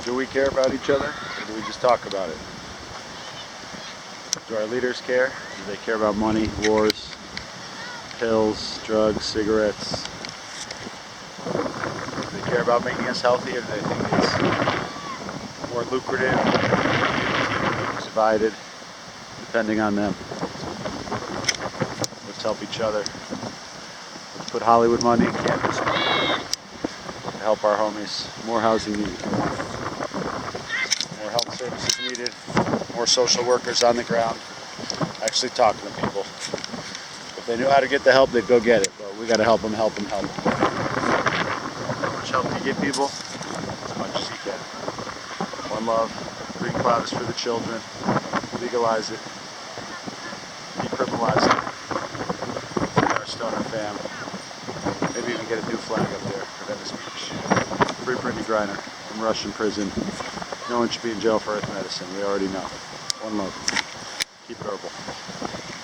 Do we care about each other, or do we just talk about it? Do our leaders care? Do they care about money, wars, pills, drugs, cigarettes? Do they care about making us healthy, or do they think it's more lucrative, divided, depending on them? Let's help each other. Let's put Hollywood money, campus money, to help our homies. More housing needed. More health services needed. More social workers on the ground actually talking to people. If they knew how to get the help, they'd go get it. But we got to help them, help them, help them. How much help you give people? As much as you can. One love. Green cloud is for the children. Legalize it. Decriminalize it. Our stoner fam. Maybe even get a new flag up there for Venice Beach. Free Brittany Griner from Russian prison. No one should be in jail for earth medicine. We already know. One love. Keep it herbal.